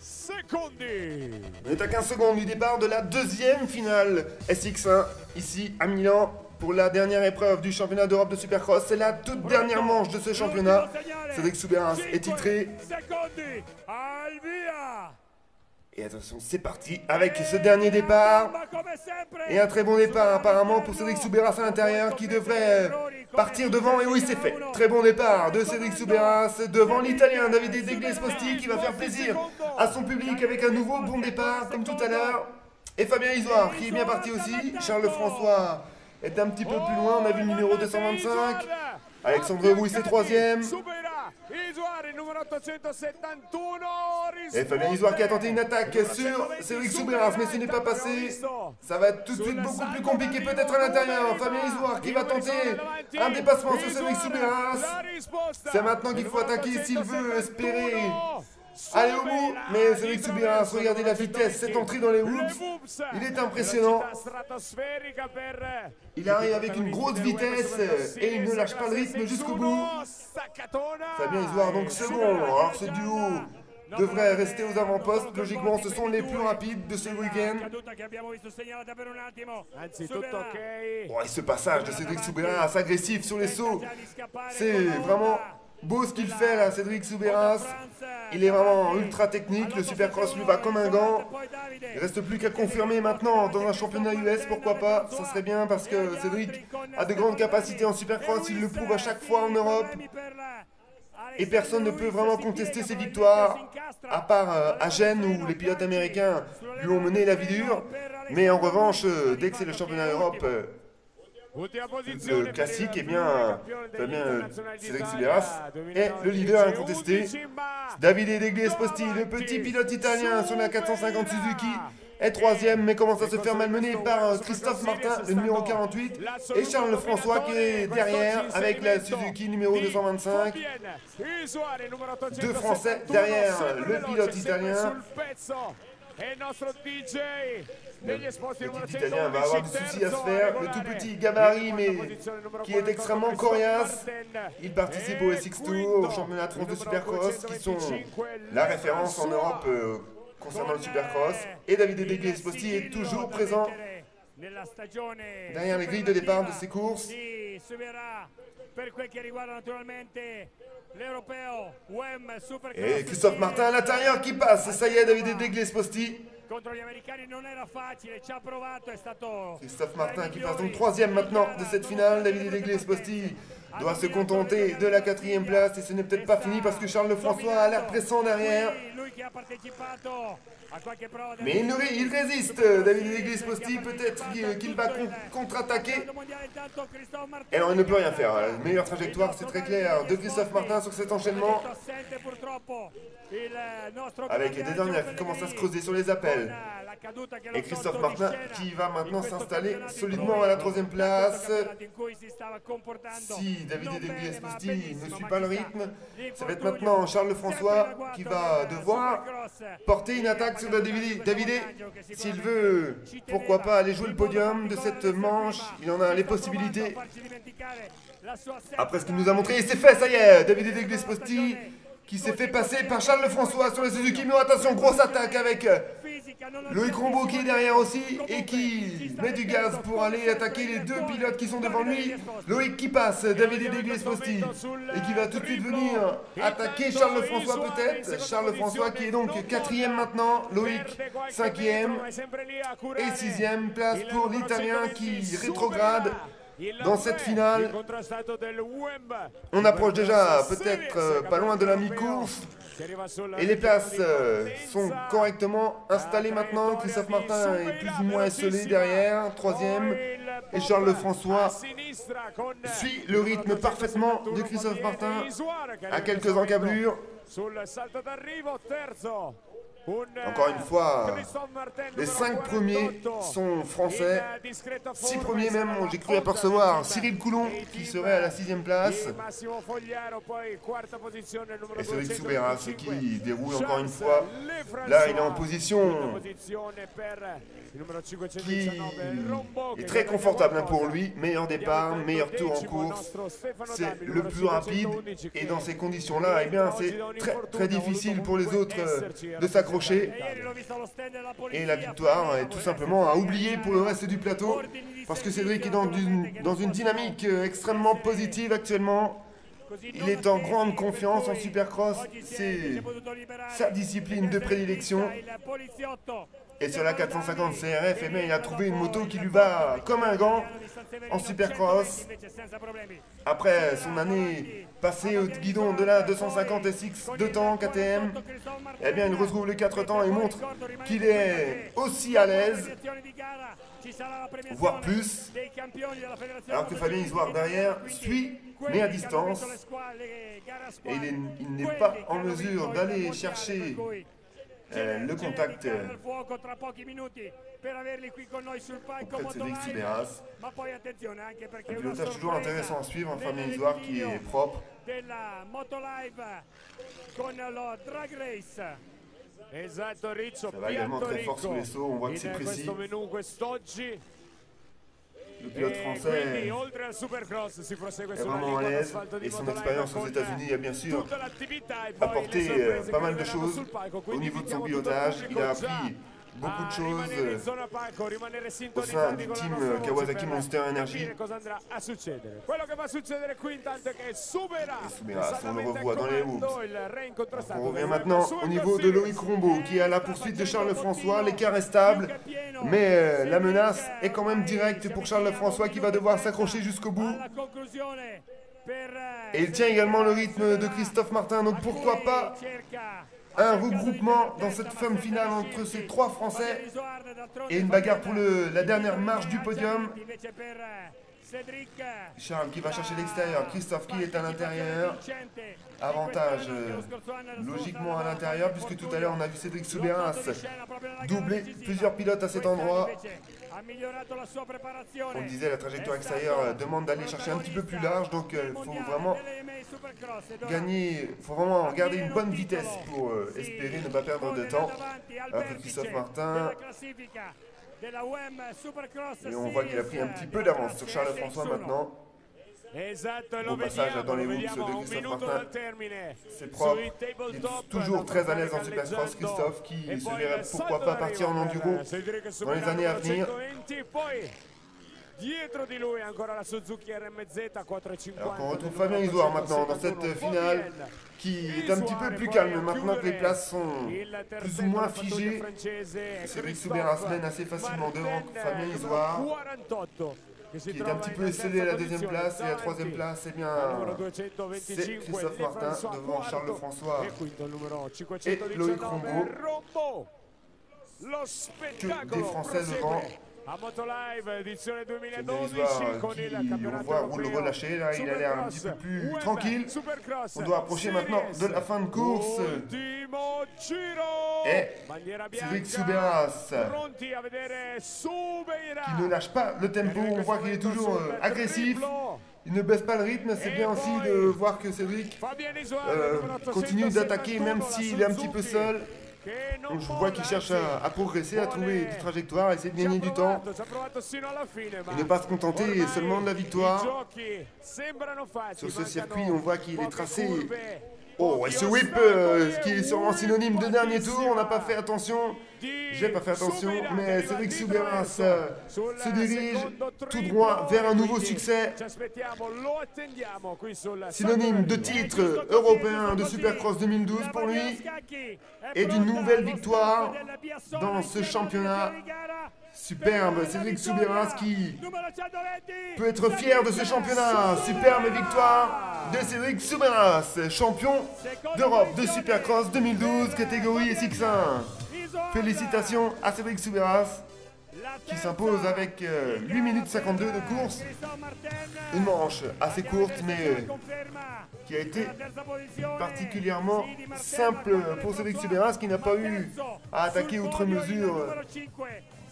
secondi. On est à 15 secondes du départ de la deuxième finale SX1, ici à Milan, pour la dernière épreuve du championnat d'Europe de Supercross. C'est la toute dernière manche de ce championnat. Cédric Soubeyras est titré. Secondi, al via. Et attention, c'est parti avec ce dernier départ. Et un très bon départ apparemment pour Cédric Soubeyras à l'intérieur qui devrait partir devant. Et oui, c'est fait. Très bon départ de Cédric Soubeyras devant l'Italien Davide De Glisposti qui va faire plaisir à son public avec un nouveau bon départ comme tout à l'heure. Et Fabien Isoire qui est bien parti aussi. Charles François est un petit peu plus loin. On a vu le numéro 225. Alexandre Rouy c'est troisième. Et Fabien Isoire qui a tenté une attaque sur Cédric Soubeyras, mais ce n'est pas passé. Ça va être tout de suite beaucoup plus compliqué peut-être à l'intérieur. Fabien Isoire qui va tenter un dépassement sur Cédric Soubeyras. C'est maintenant qu'il faut attaquer s'il veut espérer aller au bout. Mais Cédric Soubeyras, regardez la vitesse, cette entrée dans les whoops, il est impressionnant. Il arrive avec une grosse vitesse et il ne lâche pas le rythme jusqu'au bout. Fabien Isoire donc second. Alors ce duo devrait rester aux avant-postes. Logiquement, ce sont les plus rapides de ce week-end. Oh, et ce passage de Cédric Soubeyras agressif sur les sauts, c'est vraiment beau ce qu'il fait là, Cédric Soubeyras. Il est vraiment ultra technique, le Supercross lui va comme un gant. Il ne reste plus qu'à confirmer maintenant dans un championnat US, pourquoi pas. Ça serait bien parce que Cédric a de grandes capacités en Supercross, il le prouve à chaque fois en Europe. Et personne ne peut vraiment contester ses victoires, à part à Gênes où les pilotes américains lui ont mené la vie dure. Mais en revanche, dès que c'est le championnat d'Europe, le classique, eh bien, Cédric Soubeyras est le leader incontesté. Davide De Glisposti, le petit pilote italien sur la 450 Suzuki, est troisième, mais commence à se faire malmener par Christophe Martin, le numéro 48, et Charles François qui est derrière avec la Suzuki numéro 225. Deux Français derrière le pilote italien. Le petit italien va avoir du souci à se faire. Le tout petit gabarit, mais qui est extrêmement coriace. Il participe au SX Tour, au championnat de France de Supercross, qui sont la référence en Europe concernant le Supercross. Et Davide De Glisposti est toujours présent derrière les grilles de départ de ses courses. Et Christophe Martin à l'intérieur qui passe. Ça y est, Davide De Glisposti. Christophe Martin qui passe donc troisième maintenant de cette finale. Davide De Glisposti doit se contenter de la quatrième place et ce n'est peut-être pas fini parce que Charles François a l'air pressant derrière. Mais il résiste, Davide De Glisposti, peut-être qu'il va contre-attaquer. Et alors il ne peut rien faire. La meilleure trajectoire, c'est très clair, de Christophe Martin sur cet enchaînement. Avec des dernières qui commencent à se creuser sur les appels. Et Christophe Martin qui va maintenant s'installer solidement à la troisième place. Si Davide De Glisposti ne suit pas le rythme, ça va être maintenant Charles François qui va devoir porter une attaque sur Davide. S'il veut, pourquoi pas aller jouer le podium de cette manche, il en a les possibilités. Après ce qu'il nous a montré, et c'est fait, ça y est, Davide De Glisposti qui s'est fait passer par Charles François sur les Suzuki. Mais attention, grosse attaque avec Loïc Rombaud qui est derrière aussi et qui met du gaz pour aller attaquer les deux pilotes qui sont devant lui. Loïc qui passe, Davide De Glisposti, et qui va tout de suite venir attaquer Charles François peut-être. Charles François qui est donc quatrième maintenant, Loïc cinquième et sixième place pour l'Italien qui rétrograde dans cette finale. On approche déjà peut-être pas loin de la mi-course. Et les places sont correctement installées maintenant. Christophe Martin est plus ou moins esselé derrière, troisième. Et Charles François suit le rythme parfaitement de Christophe Martin à quelques encablures. Encore une fois, les 5 premiers sont français. 6 premiers même, j'ai cru apercevoir Cyril Coulon qui serait à la 6e place. Et Cédric Soubeyras qui déroule encore une fois Là, il est en position qui est très confortable hein, pour lui. Meilleur départ, meilleur tour en course. C'est le plus rapide. Et dans ces conditions-là, eh bien, c'est très difficile pour les autres de s'accrocher. Et la victoire est tout simplement à oublier pour le reste du plateau. Parce que Cédric est dans une dynamique extrêmement positive actuellement. Il est en grande confiance en Supercross. C'est sa discipline de prédilection. Et sur la 450 CRF, eh bien, il a trouvé une moto qui lui va comme un gant en Supercross. Après son année passée au guidon de la 250 SX 2 temps KTM, eh bien, il retrouve le 4 temps et montre qu'il est aussi à l'aise, voire plus. Alors que Fabien Isoard derrière suit, mais à distance. Et il n'est pas en mesure d'aller chercher le contact auprès de Cédric Soubeyras. Un pilotage toujours intéressant à suivre, un Fabien Isoard qui est propre. Ça va également très fort sous les sauts, on voit que c'est précis. Le pilote français est vraiment à l'aise et son expérience aux États-Unis a bien sûr apporté pas mal de choses au niveau de son pilotage. Il a appris beaucoup de choses au sein du team Kawasaki Monster Energy. Et Soubeyras, on le revoit dans les hoops. On revient maintenant au niveau de Loïc Rombaud qui est à la poursuite de Charles Lefrançois. L'écart est stable, mais la menace est quand même directe pour Charles Lefrançois qui va devoir s'accrocher jusqu'au bout. Et il tient également le rythme de Christophe Martin, donc pourquoi pas un regroupement dans cette femme finale entre ces trois Français et une bagarre pour la dernière marche du podium. Charles qui va chercher l'extérieur, Christophe qui est à l'intérieur. Avantage logiquement à l'intérieur puisque tout à l'heure on a vu Cédric Soubeyras doubler plusieurs pilotes à cet endroit. On disait la trajectoire extérieure demande d'aller chercher un petit peu plus large, donc il faut vraiment garder une bonne vitesse pour espérer ne pas perdre de temps. Alors que Christophe Martin, et on voit qu'il a pris un petit peu d'avance sur Charles François maintenant. Au passage dans les hoops de Christophe Martin, c'est propre. Il est toujours très à l'aise en Supercross, Christophe, qui se verrait pourquoi pas partir en enduro dans les années à venir. Alors qu'on retrouve Fabien Isoard maintenant dans cette finale qui est un petit peu plus calme maintenant que les places sont plus ou moins figées. Cédric Soubeyras mène assez facilement devant Fabien Isoard, qui est un petit peu esselé à la deuxième place, et la troisième place, eh bien, c'est Christophe Martin devant Charles Lefrançois et Loïc Rombaud. Que des Français devant. Fabien Isoard qui, on voit, roule relâché, là il a l'air un petit peu plus tranquille. On doit approcher maintenant de la fin de course. Et Cédric Soubeyras qui ne lâche pas le tempo, on voit qu'il est toujours agressif. Il ne baisse pas le rythme, c'est bien aussi de voir que Cédric continue d'attaquer même s'il est un petit peu seul. Je vois qu'il cherche à progresser, à trouver des trajectoires, à essayer de gagner du temps et ne pas se contenter seulement de la victoire. Sur ce circuit, on voit qu'il est tracé. Oh, et ce whip qui est sûrement synonyme de dernier tour, on n'a pas fait attention. J'ai pas fait attention, mais Cédric Soubeyras se dirige tout droit vers un nouveau succès. Synonyme de titre européen de Supercross 2012 pour lui et d'une nouvelle victoire dans ce championnat. Superbe, Cédric Soubeyras qui peut être fier de ce championnat. Superbe victoire de Cédric Soubeyras, champion d'Europe de Supercross 2012, catégorie SX1. Félicitations à Cédric Soubeyras qui s'impose avec 8 minutes 52 de course. Une manche assez courte mais qui a été particulièrement simple pour Cédric Soubeyras qui n'a pas eu à attaquer outre mesure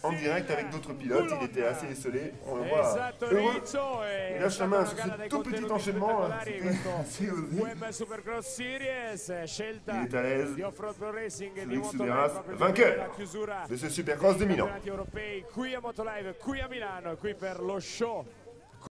en direct avec d'autres pilotes. Il était assez esselé. On le voit heureux. Il lâche la main sur ce tout petit enchaînement. C'est osé. Il est à l'aise. Félix Suberas, vainqueur de ce Supercross de Milan. Qui a Motolive, qui a Milano, qui per lo show